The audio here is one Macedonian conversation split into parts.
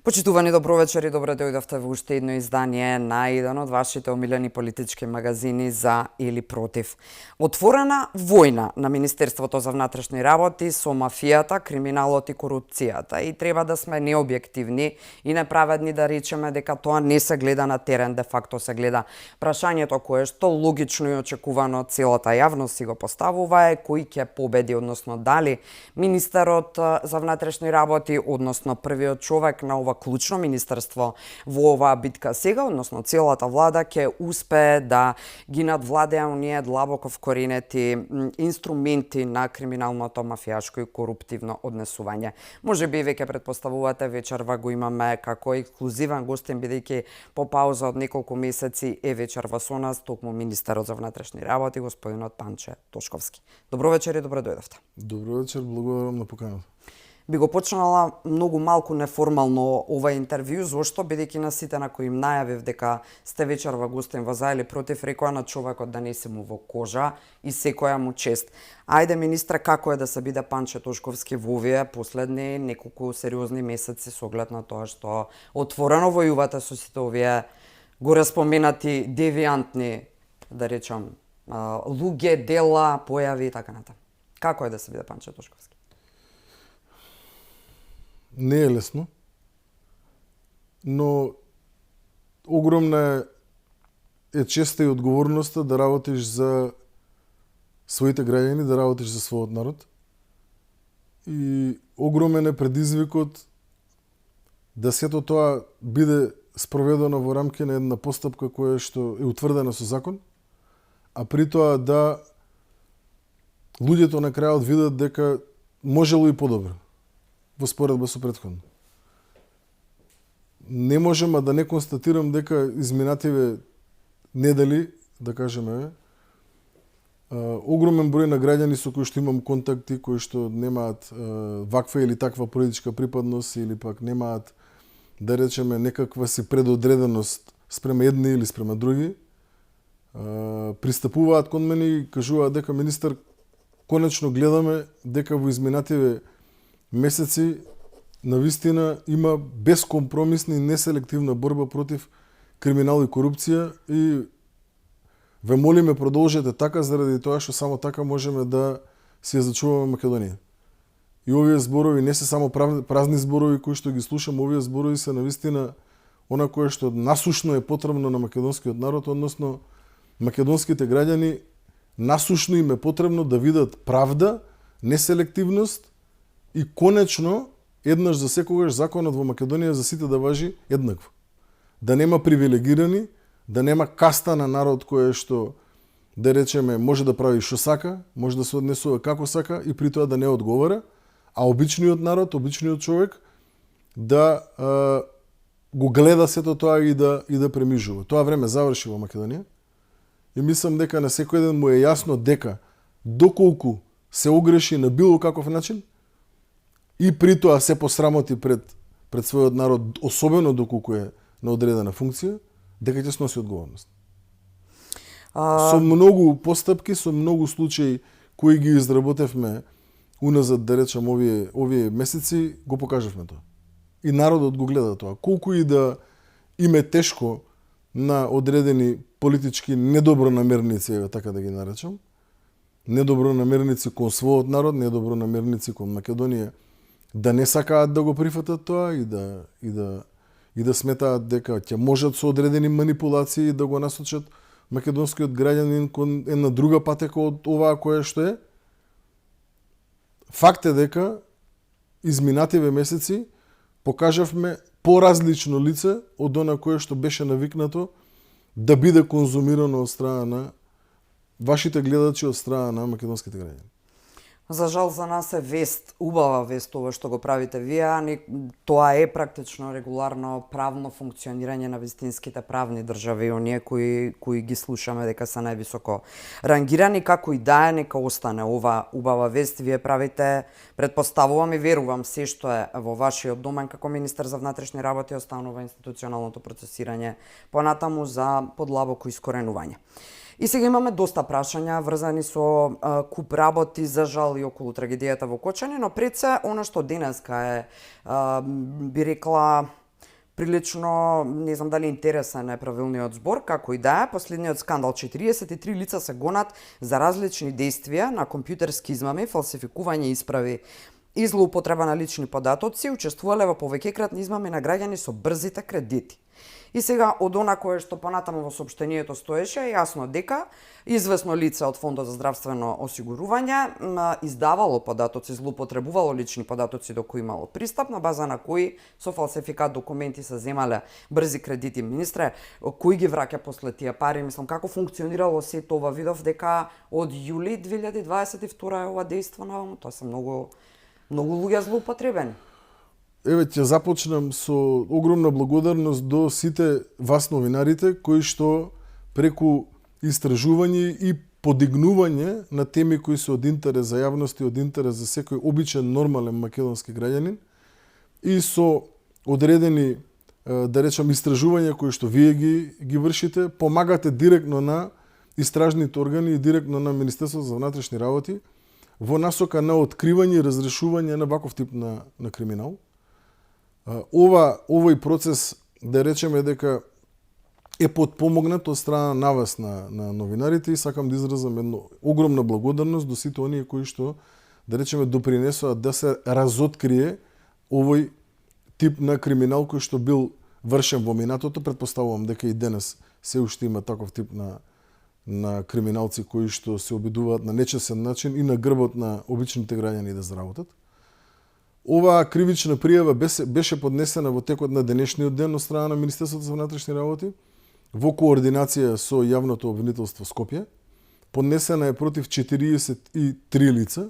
Почитувани, добро вечер и добро дојдовте во уште едно издание на еден од вашите омилени политички магазини за или против. Отворена војна на Министерството за внатрешни работи со мафијата, криминалот и корупцијата. И треба да сме необјективни и неправедни да речеме дека тоа не се гледа на терен, де факто се гледа. Прашањето кое што логично и очекувано целата јавност си го поставува е кој ќе победи, односно дали министерот за внатрешни работи, односно првиот човек на ова клучно министерство во оваа битка сега, односно целата влада, ќе успее да ги надвладеа оние длабоко вкоренети инструменти на криминалното, мафијашко и коруптивно однесување. Може би веќе претпоставувате вечерва го имаме како ексклузивен гостин, бидејќи по пауза од неколку месеци е вечерва со нас токму министерот за внатрешни работи, господинот Панче Тошковски. Добро вечер и добро дојдовте. Добро вечер, благодарам на поканата. Би го почнала многу малку неформално ова интервју, зошто бидејќи на сите на кои им најавив дека сте вечерва гостин во за или против, рекоа на човекот да не се му во кожа и секоја му чест. Ајде, министре, како е да се биде Панче Тошковски во овие последни неколку сериозни месеци со оглед на тоа што отворено војувате со сите овие горе споменати девијантни, да речам, луѓе, дела, појави и така натаму. Како е да се биде Панче Тошковски? Не е лесно, но огромна е честа и одговорноста да работиш за своите граѓани, да работиш за својот народ. И огромен е предизвикот да сето тоа биде спроведено во рамки на една постапка која што е утврдена со закон, а при тоа да луѓето на крајот видат дека можело и подобро во споредба со претходно. Не можем да не констатирам дека изминативе недели, да кажеме, огромен број на граѓани со кои што имам контакти, кои што немаат ваква или таква политичка припадност или пак немаат, да речеме, некаква си предодреденост спрема едни или спрема други, пристапуваат кон мене и кажуваат дека министер, конечно гледаме дека во изминативе месеци навистина има безкомпромисна и неселективна борба против криминал и корупција и ве молиме продолжете така заради тоа што само така можеме да си ја зачуваме Македонија. И овие зборови не се само празни зборови кои што ги слушам, овие зборови се навистина она кое што насушно е потребно на македонскиот народ, односно македонските граѓани насушно им е потребно да видат правда, неселективност и конечно, еднаш за секогаш законот во Македонија за сите да важи еднакво. Да нема привилегирани, да нема каста на народ кој што, да речеме, може да прави што сака, може да се однесува како сака и при тоа да не одговара, а обичниот народ, обичниот човек да го гледа сето тоа и да премижува. Тоа време заврши во Македонија и мислам дека на секој ден му е јасно дека доколку се огреши на било каков начин, и при тоа се посрамоти пред својот народ, особено доколку е на одредена функција, дека ќе сноси одговорност. Со многу постапки, со многу случаи кои ги изработевме уназад, да речам, овие месеци, го покажавме тоа. И народот го гледа тоа. Колку и да им е тешко на одредени политички недобронамерници, така да ги наречам, недобронамерници кон својот народ, недобронамерници кон Македонија, да не сакаат да го прифатат тоа и да сметаат дека ќе можат со одредени манипулации да го насочат македонскиот граѓанин кон една друга патека од оваа која што е. Факт е дека изминативе месеци покажавме поразлично лице од она кое што беше навикнато да биде конзумирано од страна на вашите гледачи, од страна на македонските граѓани. За жал за нас е вест, убава вест ова што го правите вие, тоа е практично регуларно правно функционирање на вистинските правни држави, оние кои ги слушаме дека се највисоко рангирани, како и да е, нека остане ова убава вест. Вие правите, предпоставувам и верувам, се што е во вашиот домен како министер за внатрешни работи останува институционалното процесирање понатаму за подлабоко искоренување. И сега имаме доста прашања врзани со куп работи, за жал и околу трагедијата во Кочани, но пред се, она што денеска е, би рекла, Прилично, не знам дали интересен е правилниот збор, како и да е, последниот скандал 43 лица се гонат за различни действија на компјутерски измами, фалсификување исправи и злоупотреба на лични податоци, учествувале во повеќекратни измами на граѓани со брзите кредити. И сега, од она кое што понатаму во соопштението стоеше, е јасно дека известно лице од Фондот за здравствено осигурување издавало податоци, злоупотребувало лични податоци до кои имало пристап, на база на кои со фалсификат документи се земале брзи кредити. Министре, кој ги враќа после тие пари? Мислам, како функционирало се тоа? Видов дека од јули 2022 е ова дејство наваму, тоа се многу луѓе злоупотребени. Еве ќе започнам со огромна благодарност до сите вас новинарите кои што преку истражување и подигнување на теми кои се од интерес за јавност и од интерес за секој обичен нормален македонски граѓанин и со одредени да речам истражувања кои што вие ги вршите, помагате директно на истражните органи и директно на Министерството за внатрешни работи во насока на откривање и разрешување на ваков тип на криминал. Овој процес, да речеме дека е подпомогнат од страна на вас на новинарите и сакам да изразам една огромна благодарност до сите оние кои што, да речеме, допринесоа да се разоткрие овој тип на криминал кој што бил вршен во минатото. Претпоставувам дека и денес се уште има таков тип на криминалци кои што се обидуваат на нечесен начин и на грбот на обичните граѓани да заработат. Оваа кривична пријава беше поднесена во текот на денешниот ден од страна на Министерството за внатрешни работи во координација со јавното обвинителство Скопје. Поднесена е против 43 лица,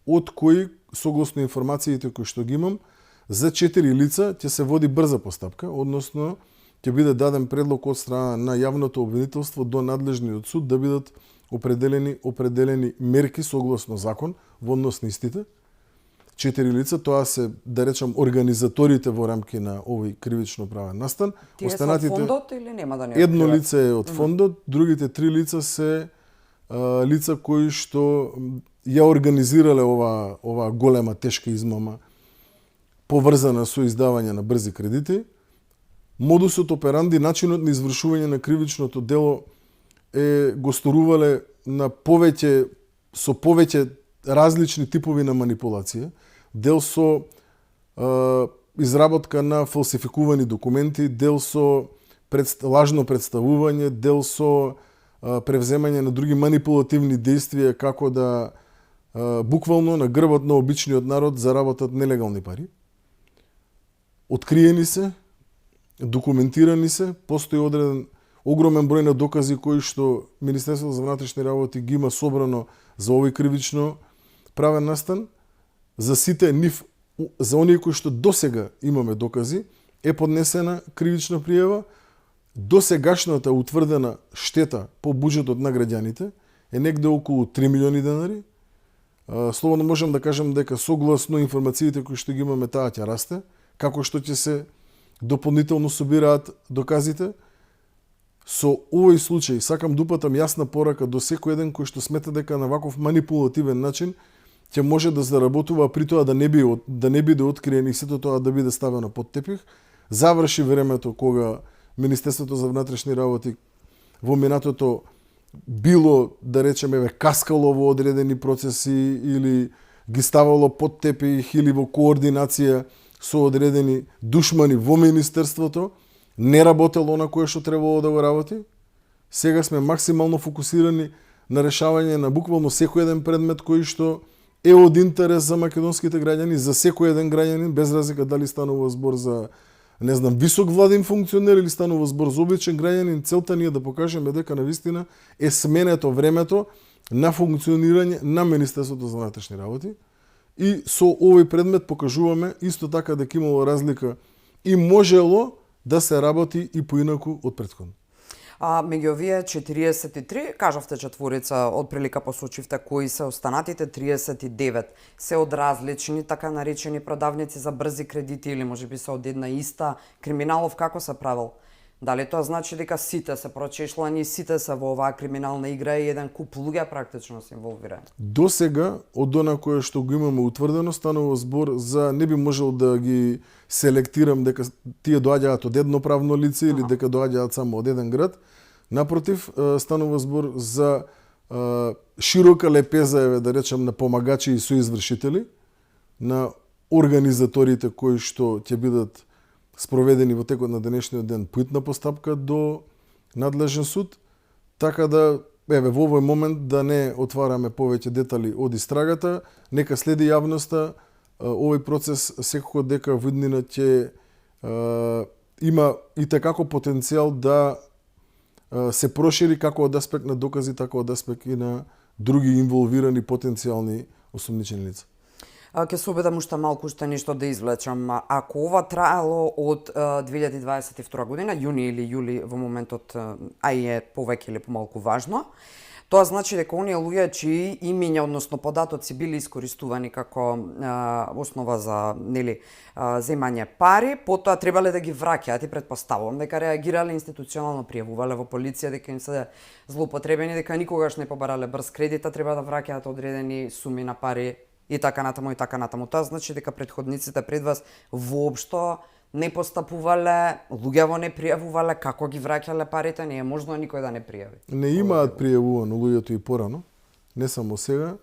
од кои, согласно информациите кои што ги имам, за 4 лица ќе се води брза постапка, односно ќе биде даден предлог од страна на јавното обвинителство до надлежниот суд да бидат определени мерки согласно закон во однос на истите. 4 лица, тоа се, да речам, организаторите во рамки на овој кривично правен настан. Тие се од фондот или нема да не? Едно лице е од фондот, другите 3 лица се лица кои што ја организирале ова голема тешка измама поврзана со издавање на брзи кредити. Модусот операнди, начинот на извршување на кривичното дело го сторувале со повеќе различни типови на манипулација, дел со изработка на фалсификувани документи, дел со лажно представување, дел со превземање на други манипулативни действија како да буквално на грбот на обичниот народ заработат нелегални пари. Откриени се, документирани се, постои одреден огромен број на докази кои што Министерството за внатрешни работи ги има собрано за овој кривично правен настан. За сите за оние кои што досега имаме докази, е поднесена кривична пријава. Досегашната утврдена штета по буџетот на граѓаните е негде околу 3 милиони денари. Слободно можам да кажам дека согласно информациите кои што ги имаме, таа ќе расте, како што ќе се дополнително собираат доказите. Со овој случај сакам да упатам јасна порака до секој еден кој што смета дека на ваков манипулативен начин ќе може да заработува, при тоа да не биде откриен и сето тоа да биде ставено под тепих. Заврши времето кога Министерството за внатрешни работи во минатото било, да речеме, каскало во одредени процеси или ги ставало под тепих или во координација со одредени душмани во Министерството, не работело на кое што требало да го работи. Сега сме максимално фокусирани на решавање на буквално секој еден предмет кој што е од интерес за македонските граѓани, за секој еден граѓанин, без разлика дали станува збор за, не знам, висок владин функционер или станува збор за обичен граѓанин. Целта ни е да покажеме дека навистина е сменето времето на функционирање на Министерството за внатрешни работи. И со овој предмет покажуваме исто така дека имало разлика и можело да се работи и поинаку од претходно. Меѓу овие 43, кажавте четворица, од прилика посочивте кои се останатите 39, се од различни така наречени продавници за брзи кредити или можеби се од една иста криминалов, како се правил Дали тоа значи дека сите се прочешлани, сите се во оваа криминална игра и еден куп луѓе практично се инволвирани? До сега, од она кое што го имаме утврдено, станува збор за, не би можел да ги селектирам дека тие доаѓаат од едно правно лице или дека доаѓаат само од еден град. Напротив, станува збор за широка лепеза, да речем, на помагачи и соизвршители, на организаторите кои што ќе бидат спроведени во текот на денешниот ден поитна постапка до надлежен суд, така да, еве, во овој момент да не отвараме повеќе детали од истрагата, нека следи јавноста, овој процес секако дека во иднина ќе има и tekako потенцијал да се прошири како од аспект на докази, така од аспект и на други инволвирани потенцијални осумничени лица. Ќе се обидам уште малку уште нешто да извлечам. Ако ова траело од 2022 година, јуни или јули во моментот, а и е повеќе или помалку важно, тоа значи дека оние луѓе чии имиња, односно податоци биле искористувани како основа за, нели, земање пари, потоа требале да ги враќаат и претпоставувам дека реагирале институционално, пријавувале во полиција дека им се злоупотребени, дека никогаш не побарале брз кредит, а треба да враќаат одредени суми на пари и така натаму и така натаму. Тоа значи дека претходниците пред вас воопшто не постапувале, луѓево не пријавувале, како ги враќале парите, не е можно никој да не пријави. Не имаат пријавувано луѓето и порано, не само сега,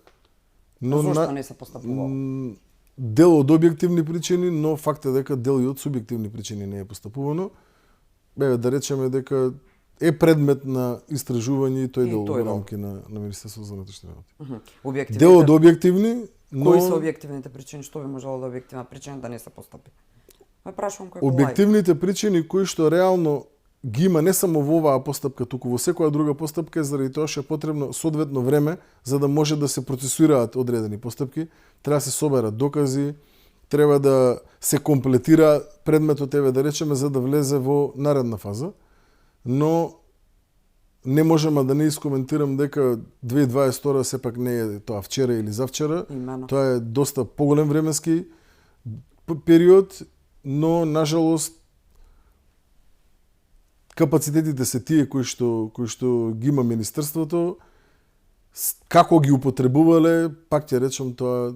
но зошто не се постапувало? Дел од објективни причини, но факт е дека дел и од субјективни причини не е постапувано. Бе, да речеме дека е предмет на истражување и тој дел во рамки на Министерството за внатрешни работи. Дел од објективни, но кои се објективните причини, што би можело да е објективна причина да не се постапи? Ме прашувам кој објективните причини кои што реално ги има не само во оваа постапка, туку во секоја друга постапка е заради тоа што е потребно соодветно време за да може да се процесуираат одредени постапки, треба да се соберат докази, треба да се комплетира предметот, еве да речеме, за да влезе во наредна фаза. Но не можам да не искоментирам дека 2022 сепак не е тоа вчера или завчера. Именно. Тоа е доста поголем временски период, но нажалост капацитетите се тие кои што ги има министерството, како ги употребувале, пак ќе речам, тоа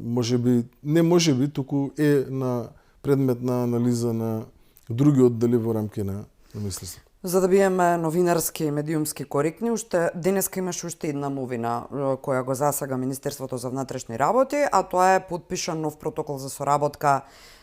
можеби туку е на предмет на анализа на други оддели во рамки на министерството. За да биеме новинарски и медиумски коректни, денеска имаше уште една новина која го засага Министерството за внатрешни работи, а тоа е потпишан нов протокол за соработка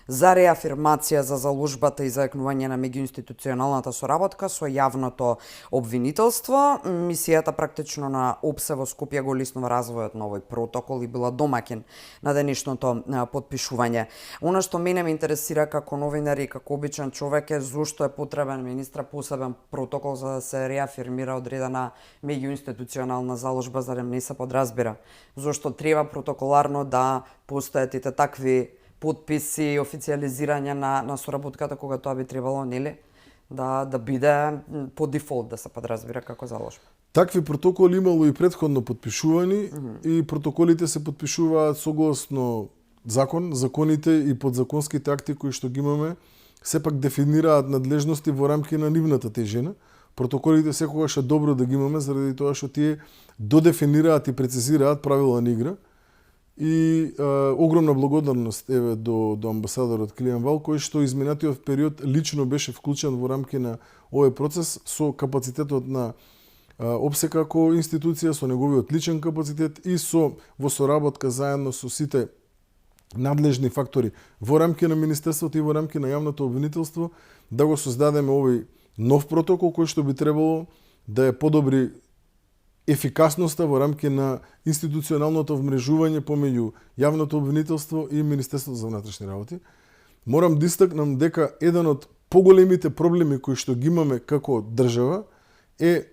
за реафирмација за заложбата и заекнување на меѓуинституционалната соработка со јавното обвинителство. Мисијата практично на ОПСЕ во Скопје го лиснува развојот на овој протокол и била домаќин на денешното потпишување. Она што мене ме интересира како новинар и како обичен човек е зошто е потребен министра посебен протокол за да се реафирмира одредена меѓуинституционална заложба, за да не се подразбира. Зошто треба протоколарно да постојат и такви потписи и официализирање на соработката кога тоа би требало, нели, да биде по дефолт да се подразбира како заложба. Такви протоколи имало и претходно подпишувани и протоколите се подпишуваат согласно законите и подзаконските акти кои што ги имаме, сепак дефинираат надлежности во рамки на нивната тежина. Протоколите секогаш е добро да ги имаме заради тоа што тие додефинираат и прецизираат правила на игра. И огромна благодарност еве до амбасадорот Килијан Вал, кој што изминатиот период лично беше вклучен во рамки на овој процес со капацитетот на ОПСЕ како институција, со неговиот личен капацитет и во соработка заедно со сите надлежни фактори во рамки на Министерството и во рамки на јавното обвинителство да го создадеме овој нов протокол кој што би требало да е подобри ефикасноста во рамки на институционалното вмрежување помеѓу јавното обвинителство и Министерството за внатрешни работи. Морам да истакнам дека еден од поголемите проблеми кои што ги имаме како држава е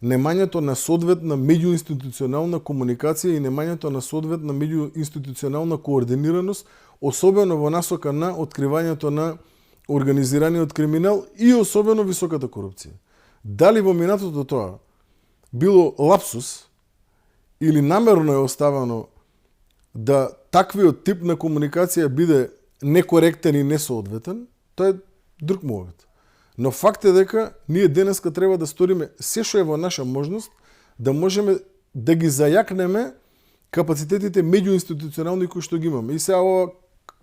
немањето на соодветна меѓуинституционална комуникација и немањето на соодветна меѓуинституционална координираност, особено во насока на откривањето на организираниот криминал и особено високата корупција. Дали во минатото тоа било лапсус или намерно е оставано да таквиот тип на комуникација биде некоректен и несоодветен, тоа е друг мовет. Но факт е дека ние денеска треба да сториме се што е во наша можност да можеме да ги зајакнеме капацитетите меѓуинституционални кои што ги имаме. И сега ова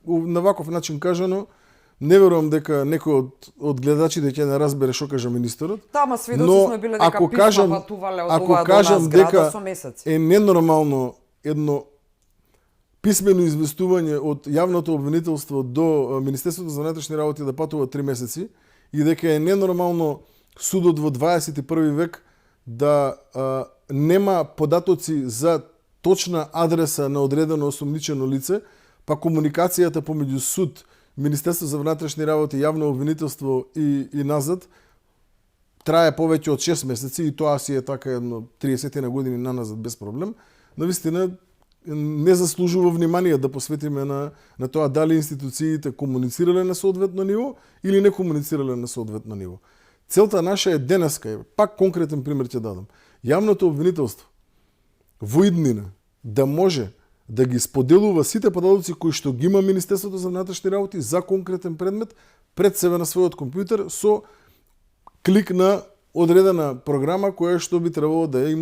на ваков начин кажано, не верувам дека некој од гледачите ќе не разбере што кажа министерот. Тама сведоци сме биле дека писма патувале од оваа до нас зграда со месеци. Е ненормално едно писмено известување од јавното обвинителство до Министерството за внатрешни работи да патува 3 месеци и дека е ненормално судот во 21 век да нема податоци за точна адреса на одредено осумничено лице, па комуникацијата помеѓу суд, Министерство за внатрешни работи, јавно обвинителство и назад трае повеќе од 6 месеци и тоа си е така едно 30 на години наназад без проблем. Навистина не заслужува внимание да посветиме на тоа дали институциите комуницирале на соодветно ниво или не комуницирале на соодветно ниво. Целта наша е денеска, пак конкретен пример ќе дадам. Јавното обвинителство во иднина да може да ги споделува сите податоци кои што ги има Министерството за внатрешни работи за конкретен предмет пред себе на својот компјутер со клик на одредена програма која што би требало да ја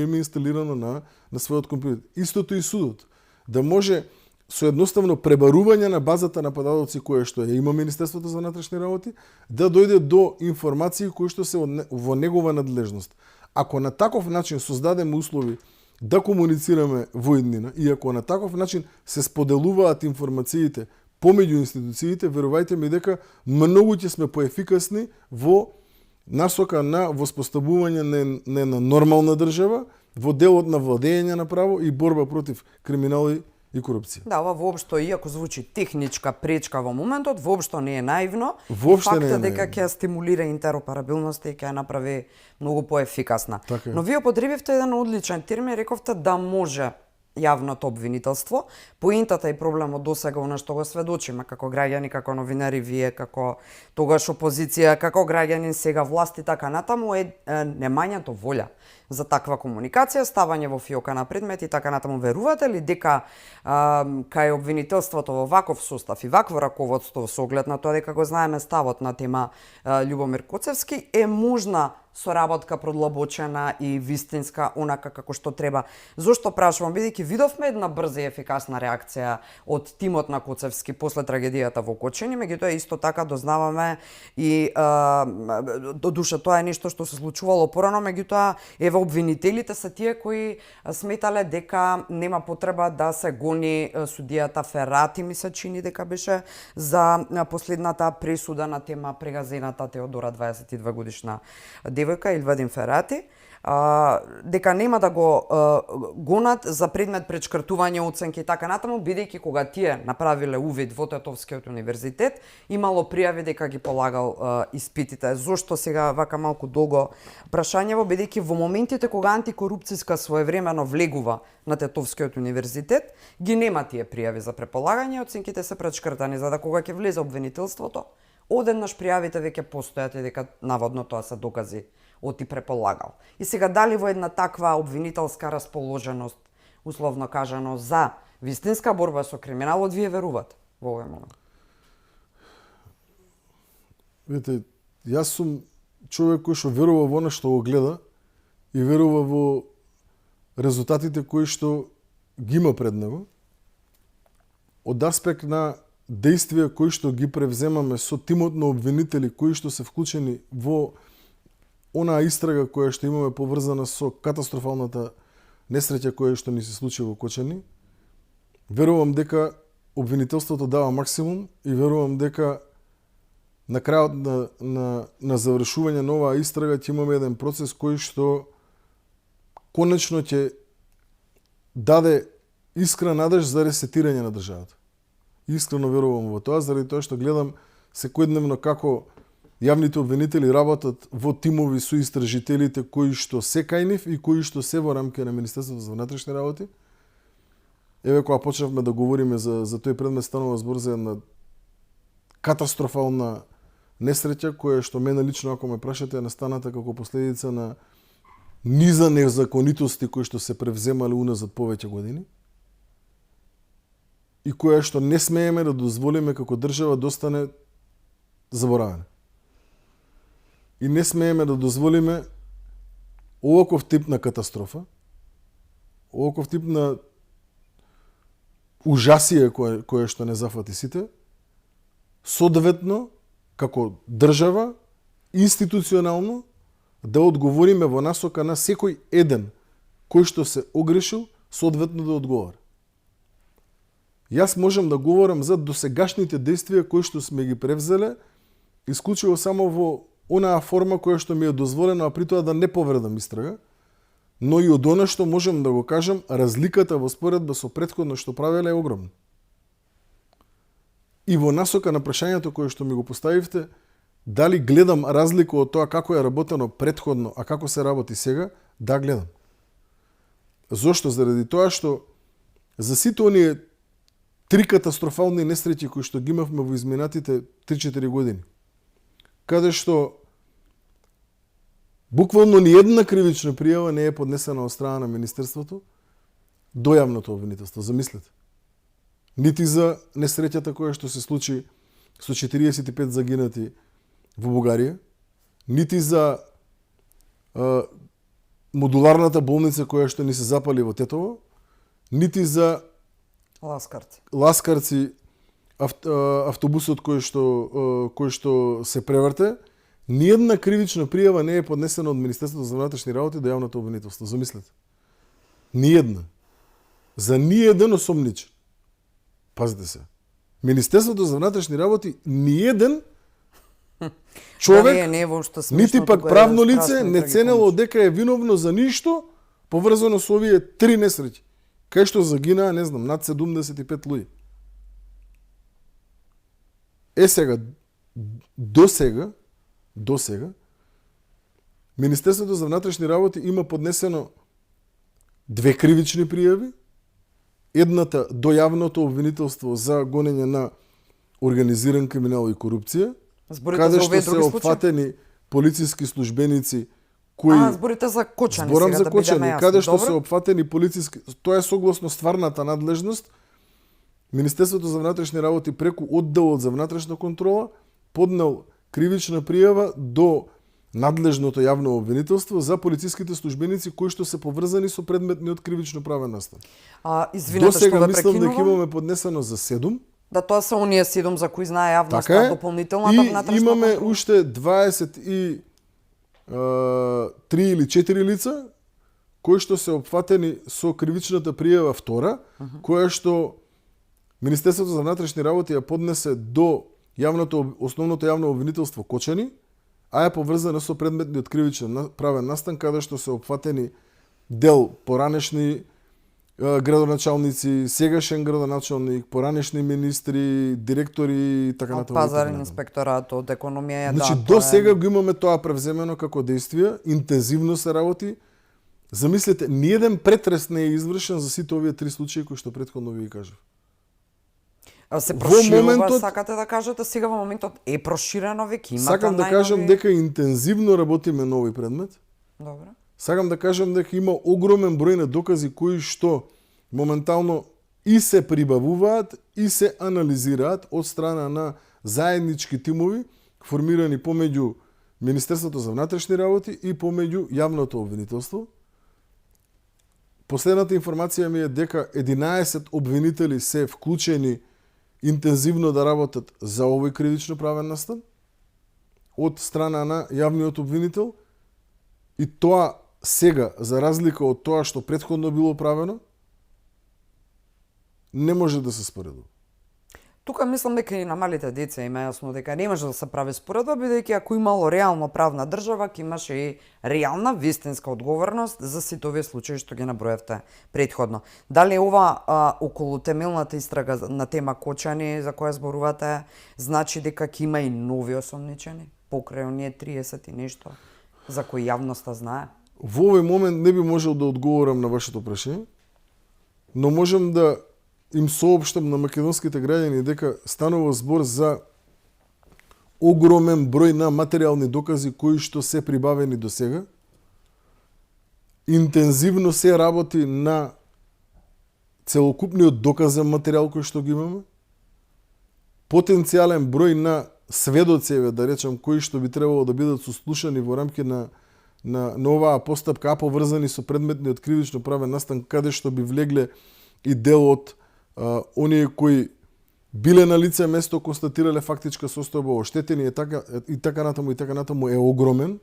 има инсталирано на својот компјутер. Истото и судот. Да може со едноставно пребарување на базата на податоци која што ја има Министерството за внатрешни работи да дојде до информации кои што се во негова надлежност. Ако на таков начин создадеме услови да комуницираме во иднина и ако на таков начин се споделуваат информациите помеѓу институциите, верувајте ми дека многу ќе сме поефикасни во насока на воспоставување на нормална држава, во делот на владење на право и борба против криминал и корупција. Да, ова воопшто, иако звучи техничка пречка во моментот, воопшто не е наивно. Воопшто не е фактот дека наивно. ќе стимулира интероперабилноста и ќе ја направи многу поефикасна. Така е. Но вие употребивте еден одличен термин, рековте да може јавното обвинителство. Поентата и проблемот досега она што го сведочиме како граѓани, како новинари, вие како тогаш опозиција, како граѓани, сега власт и така натаму е немањето волја за таква комуникација, ставање во фиока на предмет и така натаму. Верувате ли дека кај обвинителството во ваков состав и вакво раководство со оглед на тоа дека го знаеме ставот на тема Љубомир Коцевски е можна соработка продлабочена и вистинска онака како што треба? Зошто прашувам? Бидејќи видовме една брза и ефикасна реакција од тимот на Коцевски после трагедијата во Кочани, меѓутоа исто така дознаваме и до душа тоа е нешто што се случувало порано, меѓутоа еве обвинителите се тие кои сметале дека нема потреба да се гони судијата Ферати, ми се чини дека беше за последната пресуда на тема прегазената Теодора 22 годишна девојка Илвадин Ферати, дека нема да го гонат за предмет пречкртување оценки и така натаму, бидејќи кога тие направиле увид во Тетовскиот универзитет, имало пријави дека ги полагал испитите. Зошто сега вака малку долго прашањево, бидејќи во моментите кога антикорупцијска своевремено влегува на Тетовскиот универзитет, ги нема тие пријави за преполагање, оценките се пречкртани, за да кога ќе влезе обвинителството, одеднаш пријавите веќе постојат и дека наводно тоа се докази оти преполагал. И сега дали во една таква обвинителска расположеност, условно кажано, за вистинска борба со криминалот, вие верувате во овој момент? Видите, јас сум човек кој што верува во она што го гледа и верува во резултатите кои што ги има пред него. Од аспект на действија кои што ги превземаме со тимот на обвинители кои што се вклучени во онаа истрага која што имаме поврзана со катастрофалната несреќа која што ни се случи во Кочани, верувам дека обвинителството дава максимум и верувам дека на крајот на завршување на оваа истрага ќе имаме еден процес кој што конечно ќе даде искрена надеж за ресетирање на државата. Искрено верувам во тоа, заради тоа што гледам секојдневно како јавните обвинители работат во тимови со истражителите кои што се кај нив и кои што се во рамки на Министерството за внатрешни работи. Еве кога почнавме да говориме за тој предмет, станува збор за една катастрофална несреќа која што мене лично, ако ме прашате, е настаната како последица на низа незаконитости кои што се превземале уназад повеќе години и која што не смееме да дозволиме како држава да остане заборавена. и не смееме да дозволиме оваков тип на катастрофа, оваков тип на ужасие кое што не зафати сите, соодветно, како држава, институционално, да одговориме во насока на секој еден кој што се огрешил, соодветно да одговара. Јас можам да говорам за досегашните действија кои што сме ги превзеле, исклучиво само во онаа форма која што ми е дозволена, а при тоа да не повредам истрага, но и од она што можам да го кажам, разликата во споредба со претходно што правеле е огромна. И во насока на прашањето кое што ми го поставивте, дали гледам разлика од тоа како е работено претходно, а како се работи сега, да гледам. Зошто? Заради тоа што за сите оние 3 катастрофални несреќи кои што ги имавме во изминатите 3-4 години, каде што буквално ни една кривична пријава не е поднесена од страна на Министерството до јавното обвинителство. Замислете. Нити за несреќата која што се случи со 45 загинати во Бугарија, нити за модуларната болница која што ни се запали во Тетово, нити за Ласкарци автобусот кој што се преврте, ниедна кривична пријава не е поднесена од Министерството за внатрешни работи до јавното обвинителство. Замислете. Ниедна. За ниеден осомничен. Пазите се. Министерството за внатрешни работи ниеден човек, нити пак правно лице не ценело дека е виновно за ништо поврзано со овие 3 несреќи, кај што загинаа, не знам, над 75 луѓе. Сега, до сега, Министерството за внатрешни работи има поднесено 2 кривични пријави, едната до јавното обвинителство за гонење на организиран криминал и корупција, каде што се опфатени полициски службеници кои зборите за Кочани, зборам сега за да Кочани, бидеме јасни. каде што Добро? се опфатени полициски, тоа е согласно стварната надлежност. Министерството за внатрешни работи преку одделот за внатрешна контрола поднел кривична пријава до надлежното јавно обвинителство за полициските службеници кои што се поврзани со предметниот кривично правен настан. Извинете До сега што ве мислам дека прекинувам. имаме поднесено за 7. Да, тоа се оние 7 за кои знае јавноста, Така е. дополнителната И внатрешна имаме контрола. уште 23 или 4 лица кои што се опфатени со кривичната пријава втора, која што Министерството за внатрешни работи ја поднесе до основното јавно обвинителство Кочани, а е поврзана со предметниот кривичен правен настан, каде што се опфатени дел поранешни градоначалници, сегашен градоначалник, поранешни министри, директори и така Од натаму. пазарен инспекторат, од економија, Значи, да. до сега го имаме тоа превземено како действија, интензивно се работи. Замислете, ниеден претрес не е извршен за сите овие 3 случаи кои што претходно ви кажав. Се Во проширува, моментот- сакате да кажете, сега во моментот е проширено, веќе имате Сакам да кажам дека интензивно работиме на овој предмет. Добро. Сакам да кажам дека има огромен број на докази кои што моментално и се прибавуваат и се анализираат од страна на заеднички тимови формирани помеѓу Министерството за внатрешни работи и помеѓу јавното обвинителство. Последната информација ми е дека 11 обвинители се вклучени интензивно да работат за овој кривично правен настан од страна на јавниот обвинител, и тоа сега, за разлика од тоа што претходно било правено, не може да се споредува. Тука мислам дека и на малите деца има јасно дека не може да се прави споредба, бидејќи ако имало реално правна држава, ќе имаше и реална вистинска одговорност за сите овие случаи што ги наброевте претходно. Дали ова околу темелната истрага на тема Кочани за која зборувате, значи дека ќе има и нови осомничени покрај оние 30 и нешто за кои јавноста знае? Во овој момент не би можел да одговорам на вашето прашање, но можам да им соопштам на македонските граѓани дека станува збор за огромен број на материјални докази кои што се прибавени до сега. Интензивно се работи на целокупниот доказен материјал кој што ги имаме. Потенцијален број на сведоци, да речам, кои што би требало да бидат сослушани во рамки на оваа постапка, а поврзани со предметниот кривично правен настан, каде што би влегле и дел од оние кои биле на лице место, констатирале фактичка состојба, оштетени и така натаму е огромен.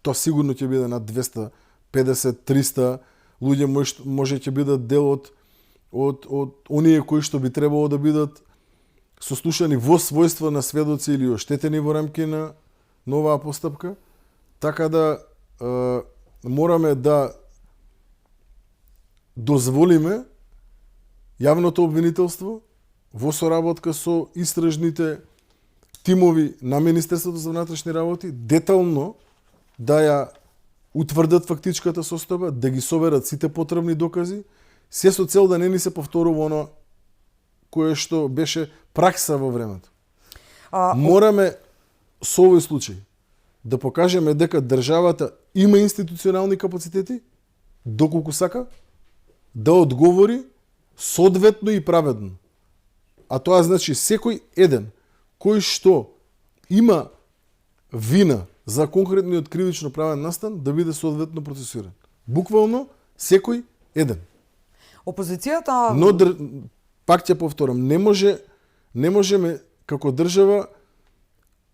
Тоа сигурно ќе биде над 250-300 луѓе може ќе бидат дел од оние кои што би требало да бидат сослушани во својство на сведоци или оштетени во рамки на оваа постапка. Така да мораме да дозволиме јавното обвинителство во соработка со истражните тимови на Министерството за внатрешни работи детално да ја утврдат фактичката состојба, да ги соберат сите потребни докази, се со цел да не ни се повторува оно кое што беше пракса во времето. Мораме со овој случај да покажеме дека државата има институционални капацитети, доколку сака, да одговори соодветно и праведно. А тоа значи секој еден кој што има вина за конкретниот кривично правен настан да биде соодветно процесиран. Буквално секој еден. Опозицијата... Но пак ќе повторам, не можеме како држава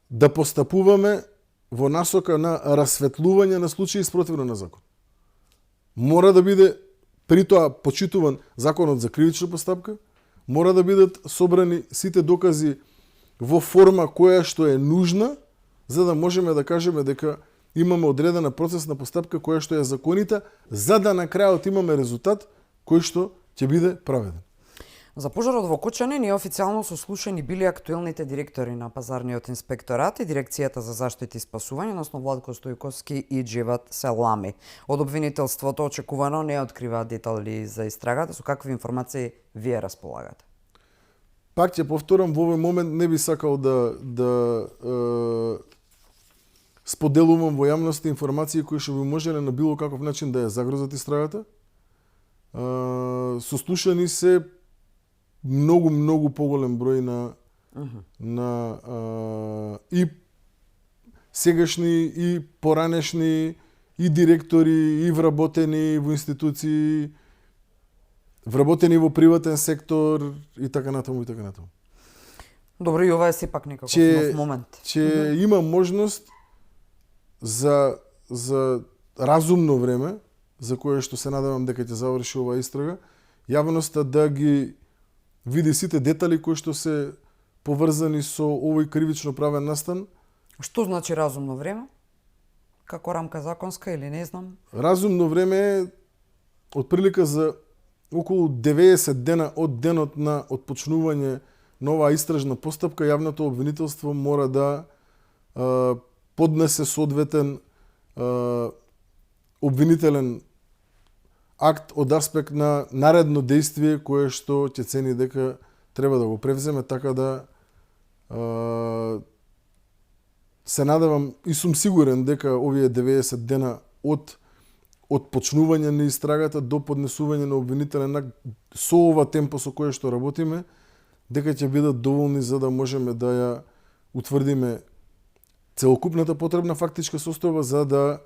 да постапуваме во насока на расветлување на случаи спротивно на закон. Мора да биде при тоа почитуван законот за кривична постапка, мора да бидат собрани сите докази во форма која што е нужна, за да можеме да кажеме дека имаме одредена процесна постапка која што е законита, за да на крајот имаме резултат кој што ќе биде праведен. За пожарот во Кочани неофицијално сослушани били актуелните директори на Пазарниот инспекторат и Дирекцијата за заштита и спасување, односно Владко Стојковски и Џеват Селами. Од обвинителството очекувано не откриваат детали за истрагата, со какви информации вие располагате? Пак ќе повторам, во овој момент не би сакал да споделувам во јавноста информации кои што би можеле на било каков начин да ја загрозат истрагата. Сослушани се многу поголем број на и сегашни и поранешни и директори и вработени во институции, вработени во приватен сектор и така натаму. Добро, и ова е сепак некако нов момент. Че има можност за разумно време, за кое што се надевам дека ќе заврши оваа истрага, јавноста да ги види сите детали кои што се поврзани со овој кривично правен настан. Што значи разумно време? Како рамка законска или не знам? Разумно време е отприлика за околу 90 дена од денот на отпочнување на оваа истражна постапка. Јавното обвинителство мора да поднесе соодветен обвинителен акт од аспект на наредно действие кое што ќе цени дека треба да го превземе, така да се надевам и сум сигурен дека овие 90 дена од почнување на истрагата до поднесување на обвинителен акт со ова темпо со кое што работиме, дека ќе бидат доволни за да можеме да ја утврдиме целокупната потребна фактичка состојба за да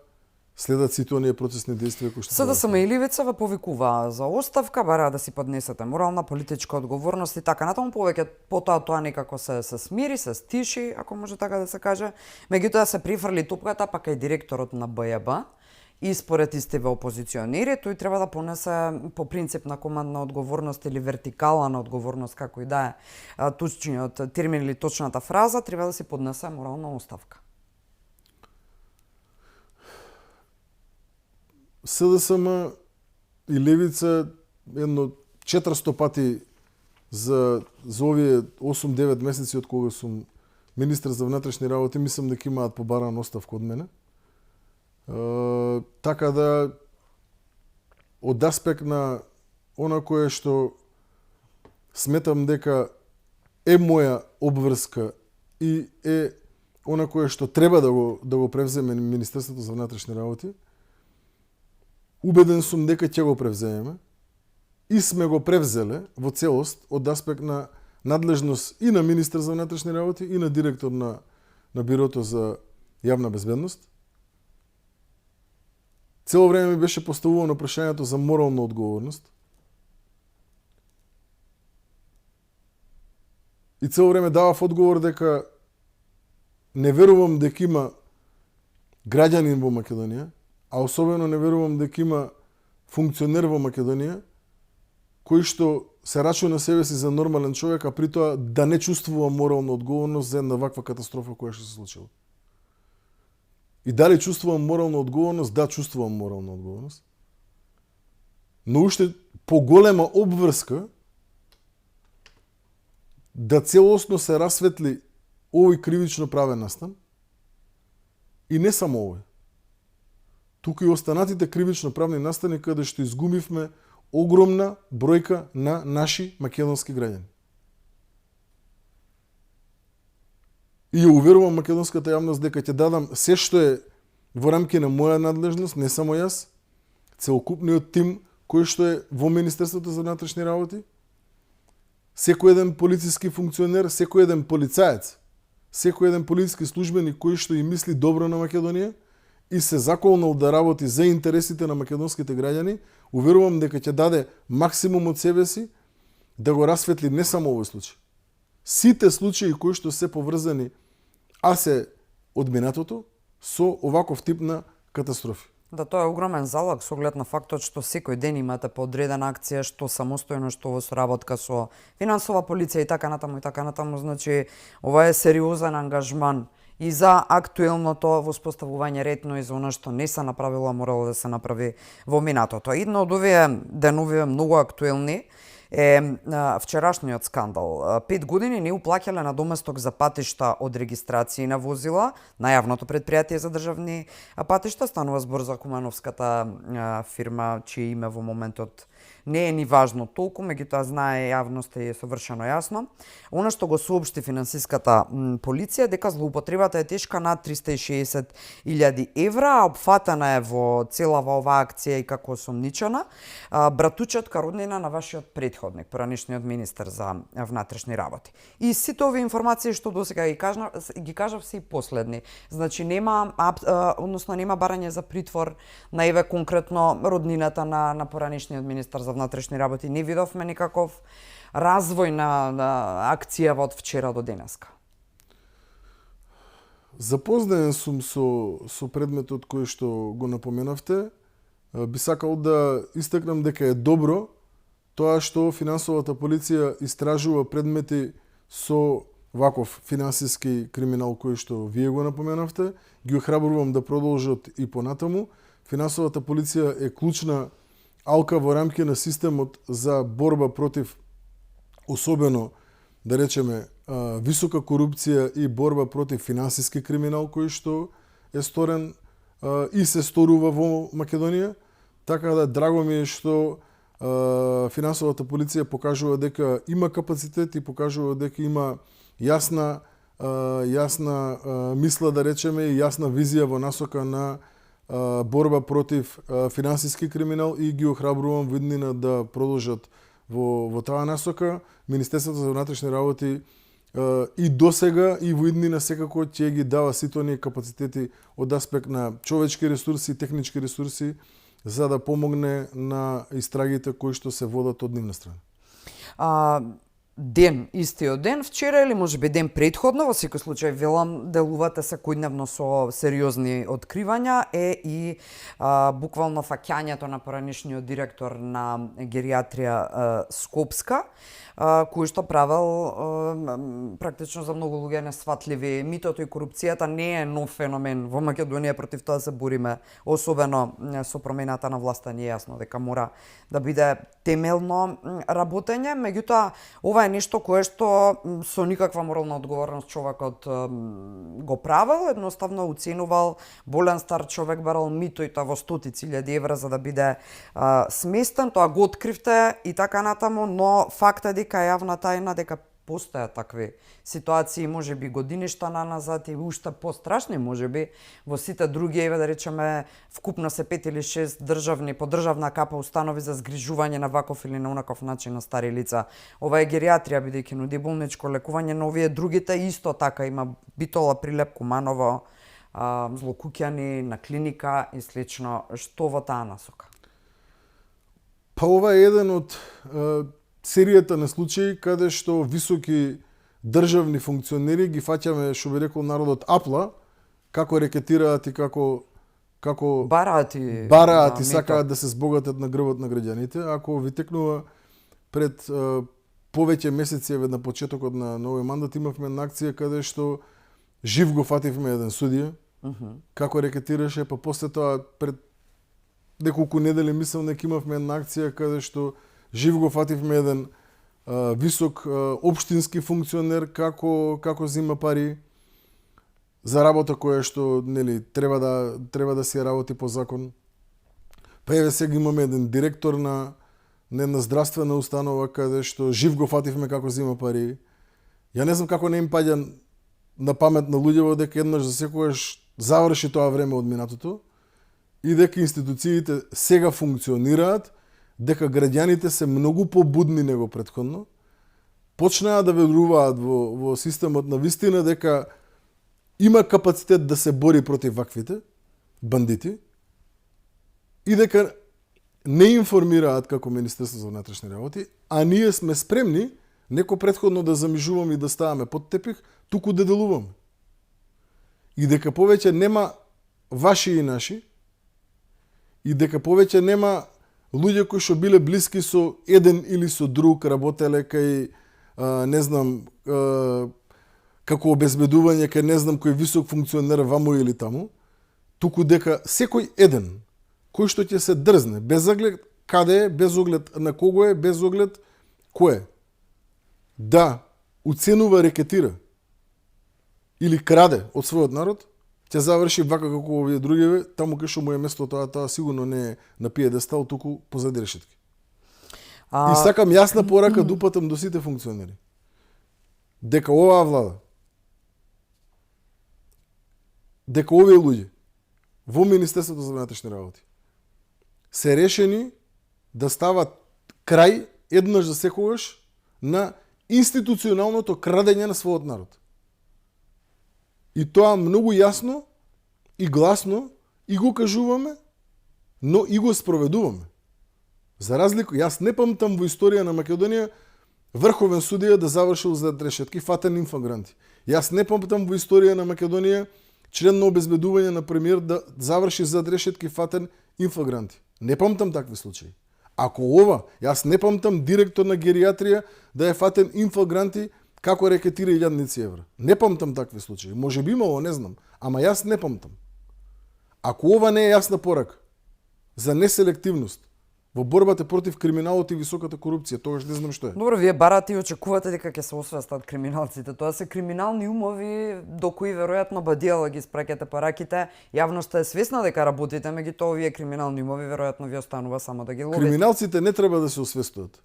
следат сите оние процесни действија кои што СДСМ и Ливица ве повикуваа за оставка, бара да си поднесете морална, политичка одговорност и така натаму. Повеќе потоа тоа некако се смири, се стиши, ако може така да се каже. Меѓутоа се прифрли топката пак и директорот на БЈБ и според истиве опозиционери, тој треба да понесе по принцип на командна одговорност или вертикала на одговорност, како и да е точниот термин или точната фраза, треба да си поднесе морална оставка. СДСМ и Левица едно 400 пати за овие 8-9 месеци од кога сум министер за внатрешни работи, мислам дека имаат побарана оставка од мене. Така да од аспект на она кое што сметам дека е моја обврска и е она кое што треба да го превземе Министерството за внатрешни работи, убеден сум дека ќе го превземеме и сме го превзеле во целост од аспект на надлежност и на министер за внатрешни работи и на директор на Бирото за јавна безбедност. Цело време ми беше поставувано прашањето за морална одговорност. И цело време давав одговор дека не верувам дека има граѓанин во Македонија, а особено не верувам дека има функционер во Македонија кој што се рачуна себе си за нормален човек, а при тоа да не чувствува морална одговорност за една ваква катастрофа која што се случила. И дали чувствувам морална одговорност? Да, чувствувам морална одговорност. Но уште поголема обврска да целосно се расветли овој кривично правен настан и не само овој. Туку и останатите кривично правни настани каде што изгубивме огромна бројка на наши македонски граѓани. И ја уверувам македонската јавност дека ќе дадам се што е во рамки на моја надлежност, не само јас, целокупниот тим кој што е во Министерството за внатрешни работи, секој еден полициски функционер, секој еден полицаец, секој еден полициски службеник кој што и мисли добро на Македонија и се заколнал да работи за интересите на македонските граѓани, уверувам дека ќе даде максимум од себе си да го расветли не само овој случај. Сите случаи кои што се поврзани, а се од минатото, со оваков тип на катастрофи. Да, тоа е огромен залог со оглед на фактот што секој ден имате подредена акција, што самостојно, што во соработка со финансова полиција и така натаму, значи ова е сериозен ангажман и за актуелното воспоставување ред, но и за она што не се направило, а морало да се направи во минатото. Едно од овие денови многу актуелни е вчерашниот скандал. 5 години не уплаќале на доместок за патишта од регистрации на возила на јавното предпријатие за државни патишта. Станува збор за Кумановската фирма, чие име во моментот не е ни важно толку, меѓутоа знае јавноста и е совршено јасно. Она што го соопшти финансиската полиција дека злоупотребата е тешка над 360.000 евра, а опфатена е во целава оваа акција и како осомничена братучет роднина на вашиот претходник, поранешниот министер за внатрешни работи. И сите овие информации што досега ги кажав се и последни. Значи нема нема барање за притвор на еве конкретно роднината на поранешниот министер за внатрешни работи. Не видовме никаков развој на акцијава од вчера до денеска. Запознаен сум со предметот кој што го напоменавте. Би сакал да истакнам дека е добро тоа што финансовата полиција истражува предмети со ваков финансиски криминал кој што вие го напоменавте. Ги охрабрувам да продолжат и понатаму. Финансовата полиција е клучна алка во рамки на системот за борба против, особено, да речеме, висока корупција и борба против финансиски криминал кој што е сторен и се сторува во Македонија. Така да драго ми е што финансовата полиција покажува дека има капацитет и покажува дека има јасна мисла, да речеме, и јасна визија во насока на борба против финансиски криминал и ги охрабрувам во иднина да продолжат во таа насока. Министерството за внатрешни работи и досега и во иднина секако ќе ги дава сите оние капацитети од аспект на човечки ресурси, технички ресурси за да помогне на истрагите кои што се водат од нивна страна. Ден, истиот ден, вчера или можеби ден претходно, во секој случај велам, делувате секојдневно со сериозни откривања, е и буквално фаќањето на поранешниот директор на гериатрија Скопска, кој што правел практично за многу луѓе несватливи. Митото и корупцијата не е нов феномен во Македонија, против тоа се бориме, особено со промената на власта. Не е јасно дека мора да биде темелно работење, меѓутоа ова е нешто кое што со никаква морална одговорност човекот го правел, едноставно уценувал болен стар човек, барал мито и тоа во стотици илјади евра за да биде сместен. Тоа го откривте и така натаму, но факт е дека јавна тајна дека постојат такви ситуации, можеби годиништа наназад и уште пострашни можеби во сите други, еве да речеме, вкупно се 5 или 6 државни по државна капа установи за згрижување на ваков или на онаков начин на стари лица. Ова е гериатрија бидејќи нуди болничко лекување, но овие другите исто така има битола, прилеп, куманово, злокуќани на клиника и слично. Што во таа насока? Па ова е еден од серијата на случаи каде што високи државни функционери ги фаќаме, што би рекол народот, апла, како рекетираат и како бараат и сакаат да се збогатат на грбот на граѓаните. Ако ви текнува пред повеќе месеци, на почетокот на новиот мандат, имавме една акција каде што жив го фативме еден судија, како рекетираше, па после тоа пред неколку недели мислам дека имавме една акција каде што жив го фативме еден висок општински функционер како зима пари за работа која што треба да се работи по закон. Па еве сега имаме еден директор на една здравствена установа каде што жив го фативме како зима пари. Ја не знам како не им паѓа на памет на луѓето дека еднаш за секогаш заврши тоа време од минатото и дека институциите сега функционираат, дека граѓаните се многу побудни него претходно, почнаа да веруваат во системот на вистина дека има капацитет да се бори против ваквите бандити и дека не информираат како Министерство за внатрешни работи, а ние сме спремни неко претходно да замижуваме и да ставаме под тепих, туку да делуваме. И дека повеќе нема ваши и наши, и дека повеќе нема луѓе кои што биле блиски со еден или со друг, работеле кај, не знам, како обезбедување кај не знам кој висок функционер ваму или таму, туку дека секој еден кој што ќе се дрзне, без оглед каде е, без оглед на кого е, без оглед кој е, да уценува, рекетира или краде од својот народ, ќе заврши вака како овие другиве, таму кај што му е место тоа сигурно не е на пиедестал, туку позади решетки. И сакам јасна порака да упатам до сите функционери. Дека оваа влада, дека овие луѓе во Министерството за внатрешни работи се решени да стават крај еднаш за секогаш на институционалното крадење на својот народ. И тоа многу јасно и гласно и го кажуваме, но и го спроведуваме. За разлика, јас не памтам во историја на Македонија врховен судија да завршил за решетки фатен инфагранти. Јас не памтам во историја на Македонија член на обезбедување на премиер да заврши за решетки фатен инфагранти. Не памтам такви случаи. Ако ова, јас не памтам директор на гериатрија да е фатен инфагранти како рекетира 1000 евра. Не памтам такви случаи. Може би имало, не знам, ама јас не памтам. Ако ова не е јасна порака за неселективност во борбата против криминалот и високата корупција, тогаш не знам што е. Добро, вие барате и очекувате дека ќе се освестат криминалците. Тоа се криминални умови до кои веројатно бадијала ги спраќате параките. Јавноста е свесна дека работите, меѓутоа овие криминални умови веројатно ви останува само да ги ловите. Криминалците не треба да се освестуваат.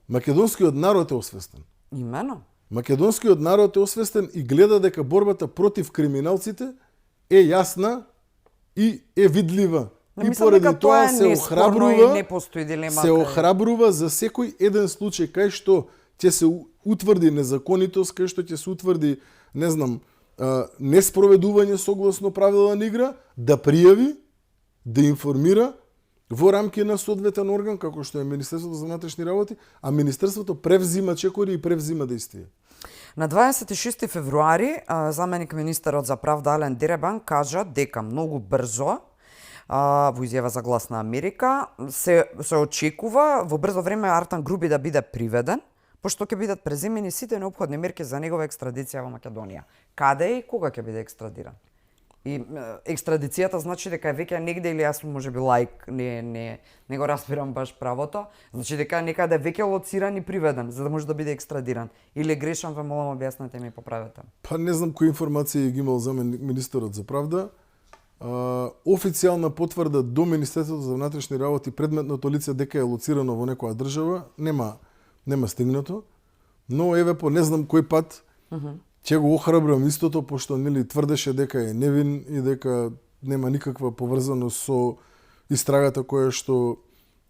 Македонскиот народ е освестен. Имено. Македонскиот народ е освестен и гледа дека борбата против криминалците е јасна и е видлива. И поради тоа се охрабрува за секој еден случај кај што ќе се утврди незаконитост, кај што ќе се утврди, не знам, неспроведување согласно правила на игра, да пријави, да информира во рамки на соодветен орган, како што е Министерството за внатрешни работи, а Министерството превзима чекори и превзима действија. На 26 февруари, заменик министерот за правда Ален Деребан кажа дека многу брзо во изјава за Глас на Америка се очекува во брзо време Артан Груби да биде приведен, пошто ќе бидат преземени сите неопходни мерки за негова екстрадиција во Македонија. Каде и кога ќе биде екстрадиран? И екстрадицијата значи дека е веќе негде, или јас можеби лаик не го разбирам баш правото, значи дека некаде веќе лоциран и приведен за да може да биде екстрадиран. Или грешам, ве молам објаснете ми, поправете. Па не знам кои информации ги имал заменик министерот за правда. Официјална потврда до Министерството за внатрешни работи предметното лице дека е лоцирано во некоја држава нема стигнато. но еве по не знам кој пат ќе го охрабрам истото, пошто нели тврдеше дека е невин и дека нема никаква поврзаност со истрагата која што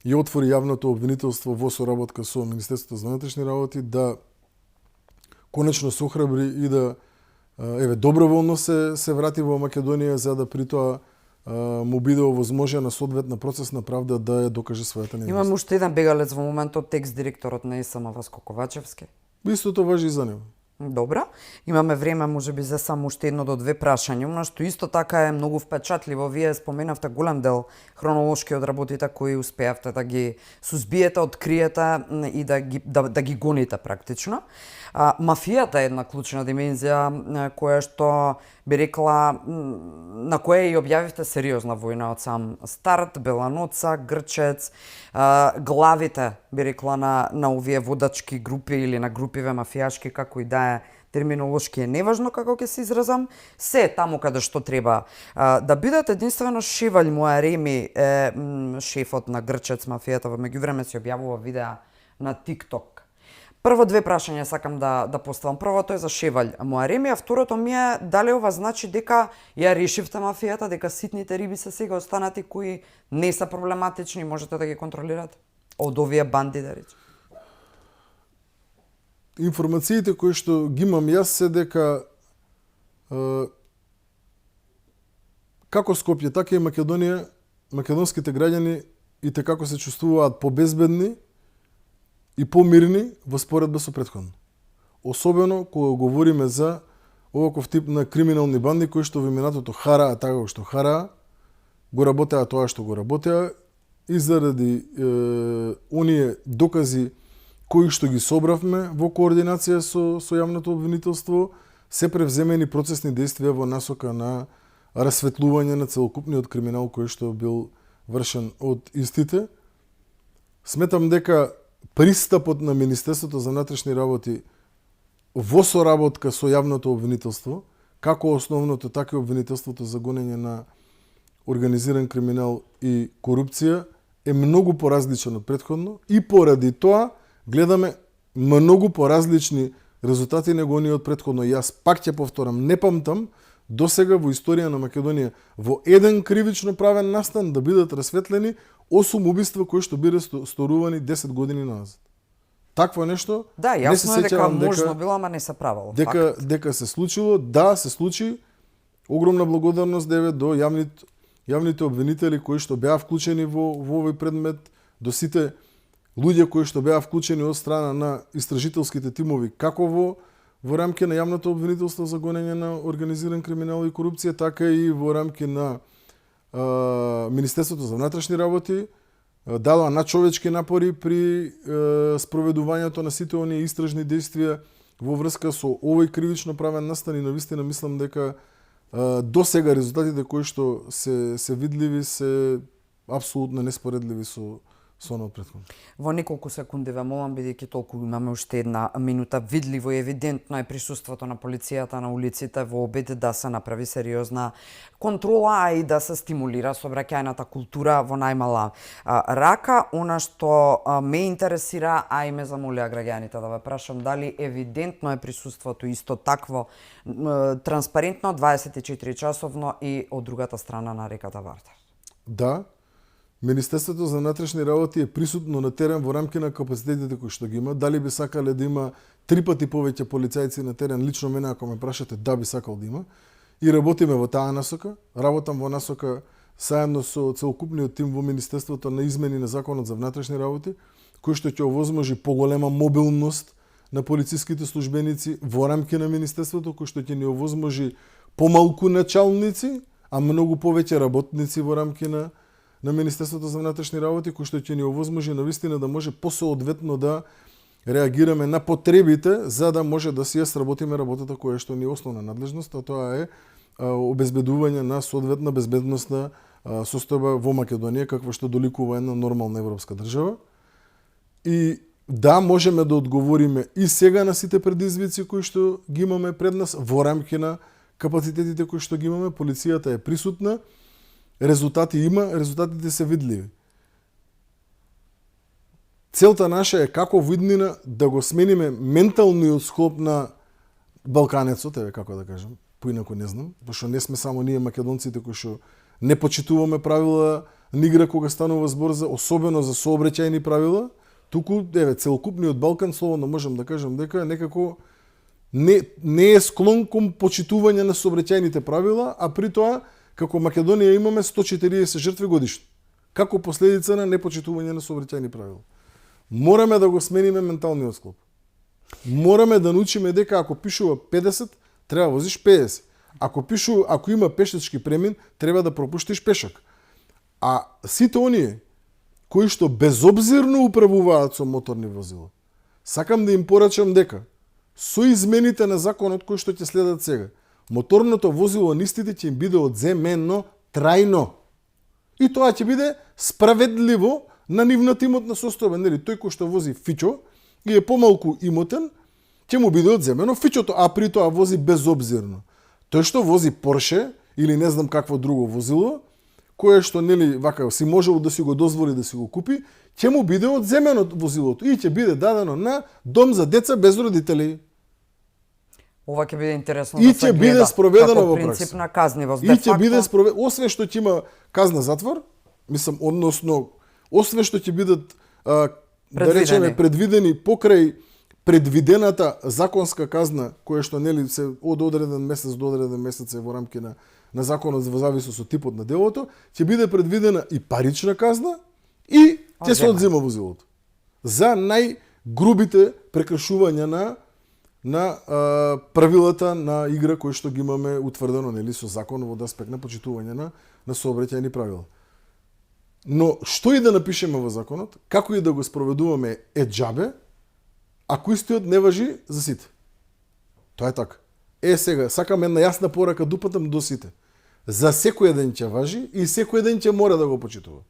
ја отвори јавното обвинителство во соработка со Министерството за внатрешни работи, да конечно се охрабри и да еве доброволно се врати во Македонија, за да при тоа му биде овозможена соодветна процесна правда да ја докаже својата невиност. Имам уште еден бегалец во моментот, текст директорот на ИСМ Васко Ковачевски. Истото важи и за него. Добра, имаме време можеби за само уште едно до две прашања, но што исто така е многу впечатливо. Вие споменавте голем дел хронолошки од работите кои успеавте да ги сузбиете, откриете и да ги гоните практично. Мафијата е една клучна димензија која што би рекла на која и објавивте сериозна војна од сам старт, Беланоца, Грчец, главите би рекла на овие водачки групи или на групиве мафијашки, како и да е терминолошки е неважно како ќе се изразам, се таму каде што треба да бидат. Единствено Шевалј Муареми е шефот на Грчец мафијата, во меѓувреме се објавува видеа на TikTok. Прво две прашања сакам да поставам. Првото е за Шевалј Муареми, а второто ми е дали ова значи дека ја решивте мафијата, дека ситните риби се сега останати кои не се проблематични, можете да ги контролирате од овие банди, да речем. Информациите кои што ги имам јас се дека како Скопје, така и Македонија, македонските граѓани и те како се чувствуваат побезбедни и помирни во споредба со претходно. Особено кога говориме за оваков тип на криминални банди кои што во минатото хараа така што хараа, го работеа тоа што го работеа и заради оние докази кои што ги собравме во координација со јавното обвинителство, се превземени процесни действија во насока на расветлување на целокупниот криминал кој што бил вршен од истите. Сметам дека пристапот на Министерството за внатрешни работи во соработка со јавното обвинителство, како основното, така и обвинителството за гонење на организиран криминал и корупција, е многу поразличен од претходно и поради тоа гледаме многу поразлични резултати него оние од претходно. Јас пак ќе повторам, не памтам досега во историја на Македонија во еден кривично правен настан да бидат расветлени 8 убиства кои што биле сторувани 10 години назад. Такво нешто, да, не се јасно е дека сеќавам можно било, ама не се правило. Дека се случило, да, се случи. Огромна благодарност деве до јавните обвинители кои што беа вклучени во овој предмет, до сите луѓе кои што беа вклучени од страна на истражителските тимови, како во рамки на јавното обвинителство за гонење на организиран криминал и корупција, така и во рамки на Министерството за внатрешни работи, дадоа надчовечки напори при спроведувањето на сите оние истражни действија во врска со овој кривично правен настан и навистина мислам дека досега резултатите кои што се видливи се апсолутно неспоредливи со оно претходно. Во неколку секунди ве молам, бидејќи толку имаме уште една минута, видливо и евидентно е присуството на полицијата на улиците во обид да се направи сериозна контрола, а и да се стимулира сообраќајната култура во најмала рака. Она што ме интересира, а и ме замолија граѓаните да ве прашам, дали евидентно е присуството исто такво транспарентно 24 часовно и од другата страна на реката Вардар? Да. Министерството за внатрешни работи е присутно на терен во рамки на капацитетите кои што ги има. Дали би сакале да има 3 пати повеќе полицајци на терен? Лично мене, ако ме прашате, да би сакал да има. И работиме во таа насока. Работам во насока заедно со целокупниот тим во Министерството на измени на Законот за внатрешни работи, кој што ќе овозможи поголема мобилност на полициските службеници во рамки на Министерството, кој што ќе ни овозможи помалку началници, а многу повеќе работници во рамки на Министерството за внатрешни работи, кој што ќе ни овозможи навистина да може посоодветно да реагираме на потребите, за да може да си ја сработиме работата која што ни е основна надлежност, а тоа е обезбедување на соодветна безбедносна состојба во Македонија, каква што доликува една нормална европска држава. И да, можеме да одговориме и сега на сите предизвици кои што ги имаме пред нас во рамки на капацитетите кои што ги имаме. Полицијата е присутна. Резултати има, резултатите се видливи. целта наша е како во иднина да го смениме менталниот склоп на балканецот, еве како да кажам, поинаку не знам, пошто не сме само ние македонците кои што не почитуваме правила на игра кога станува збор за особено за сообраќајни правила, туку еве целокупниот Балкан слободно можам да кажам дека некако не е склон кон почитување на сообраќајните правила, а при тоа како Македонија имаме 140 жртви годишно. Како последица на непочитување на сообраќајни правила. Мораме да го смениме менталниот склоп. Мораме да научиме дека ако пишува 50, треба да возиш 50. Ако има пешачки премин, треба да пропуштиш пешак. А сите оние кои што безобзирно управуваат со моторни возила, сакам да им порачам дека со измените на законот кои што ќе следат сега, моторното возило нистите ќе им биде одземено трајно. И тоа ќе биде справедливо на нивната имотна состојба. Нели, тој кој што вози фичо и е помалку имотен, ќе му биде одземено фичото, а при тоа вози безобзирно. Тој што вози Порше или не знам какво друго возило, кое што нели вака си можел да си го дозволи да си го купи, ќе му биде одземено возилото и ќе биде дадено на дом за деца без родители. Ова ќе биде интересно И да се ќе биде гледа спроведено како во принцип пракса. на казнивост. И Де ќе биде факто, спроведено, освен што ќе има казна затвор, мислам, односно, освен што ќе бидат да речеме предвидени покрај предвидената законска казна, која што нели се од одреден месец до одреден месец е во рамки на законот во зависност од типот на делото, ќе биде предвидена и парична казна и ќе се одзема возилото. За најгрубите прекршувања на правилата на игра кои што ги имаме утврдено нели со закон во аспект на почитување на сообраќајни правила. Но што и да напишеме во законот, како и да го спроведуваме е џабе, ако истиот не важи за сите. Тоа е така. Сега, сакам една јасна порака дупатам до сите. За секој еден ќе важи и секој еден ќе мора да го почитува.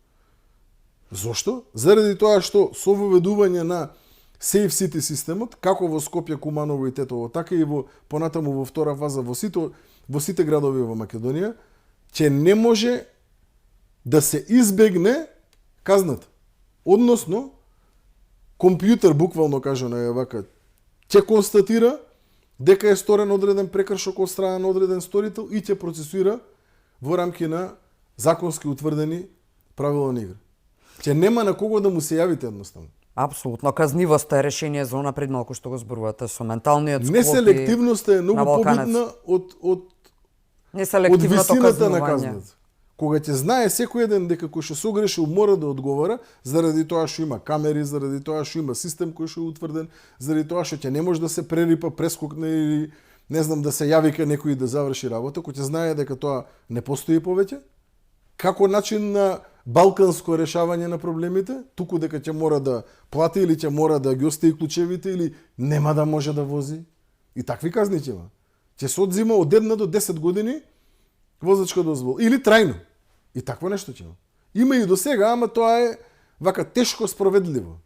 Зошто? Заради тоа што со воведување на Safe City системот, како во Скопје, Куманово и Тетово, така и понатаму во втора фаза во сите градови во Македонија, ќе не може да се избегне казната. Односно, компјутер буквално кажано е вака, ќе констатира дека е сторен одреден прекршок од страна на одреден сторител и ќе процесуира во рамки на законски утврдени правила на игра. Ќе нема на кого да му се јавите едноставно. апсолутно казнивоста е решение за напред малку што го зборувате со менталниот склоп. Неселективноста е многу побитна од висината на казната. Кога ќе знае секој еден дека кој што се огрешил мора да одговара, заради тоа што има камери, заради тоа што има систем кој што е утврден, заради тоа што ќе не може да се прерипа, прескокне или не знам да се јави кај некој да заврши работа, кој ќе знае дека тоа не постои повеќе, како начин на балканско решавање на проблемите, туку дека ќе мора да плати или ќе мора да ги остави клучевите или нема да може да вози. И такви казни ќе има. Ќе се одзима од 1 до 10 години возачка дозвола или трајно. И такво нешто ќе има. Има и до сега, ама тоа е вака тешко спроведливо.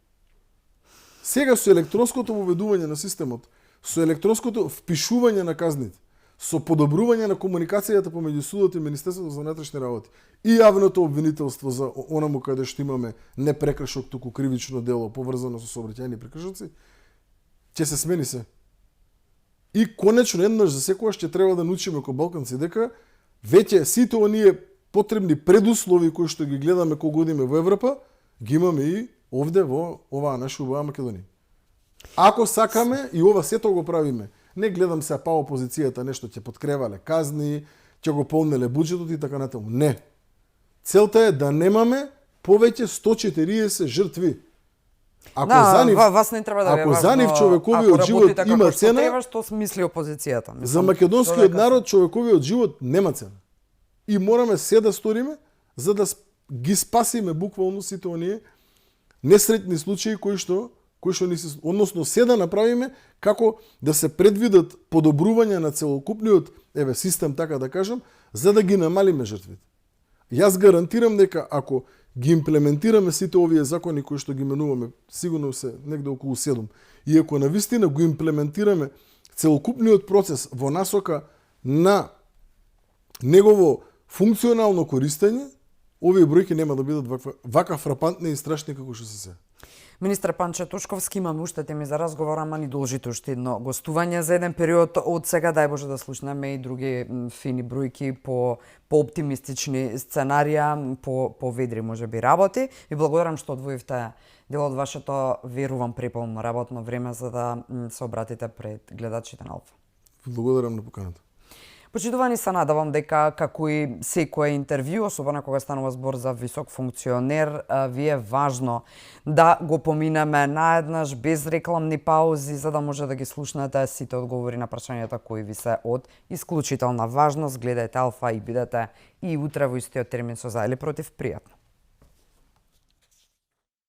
Сега со електронското воведување на системот, со електронското впишување на казните, со подобрување на комуникацијата помеѓу судот и Министерството за внатрешни работи и јавното обвинителство за онаму каде што имаме не прекршок, туку кривично дело поврзано со сообраќајни прекршоци, ќе се смени се. И конечно еднаш за секогаш ќе треба да научиме како балканци дека веќе сите оние потребни предуслови кои што ги гледаме кога одиме во Европа, ги имаме и овде во оваа наша убава Македонија. Ако сакаме и ова сето го правиме, не гледам се па опозицијата нешто ќе подкревале казни, ќе го полнеле буџетот и така натаму. Не. Целта е да немаме повеќе 140 жртви. Ако вас не треба да ако за нив човековиот живот има цена, треба што мисли опозицијата. За македонскиот народ човековиот живот нема цена. И мораме се да сториме за да ги спасиме буквално сите оние несретни случаи кои што ни се, односно се да направиме како да се предвидат подобрување на целокупниот систем, така да кажам, за да ги намалиме жртвите. Јас гарантирам дека ако ги имплементираме сите овие закони кои што ги менуваме, сигурно се негде околу 7, и ако навистина го имплементираме целокупниот процес во насока на негово функционално користење, овие бројки нема да бидат вака фрапантни и страшни како што се се. Министер Панче Тошковски, имаме уште теми за разговор, ама ни должите уште едно гостување за еден период од сега. Дај Боже да слушнеме и други фини бројки по оптимистични сценарија, по ведри можеби работи. Ви благодарам што одвоивте дел од вашето, верувам, преполно работно време за да се обратите пред гледачите на Алфа. Благодарам на поканата. Почитувани, се надавам дека како и секое интервју, особено кога станува збор за висок функционер, ви е важно да го поминеме наеднаш без рекламни паузи, за да може да ги слушнете сите одговори на прашањата кои ви се од исклучителна важност. Гледајте Алфа и бидете и утре во истиот термин со за или против. Пријатно.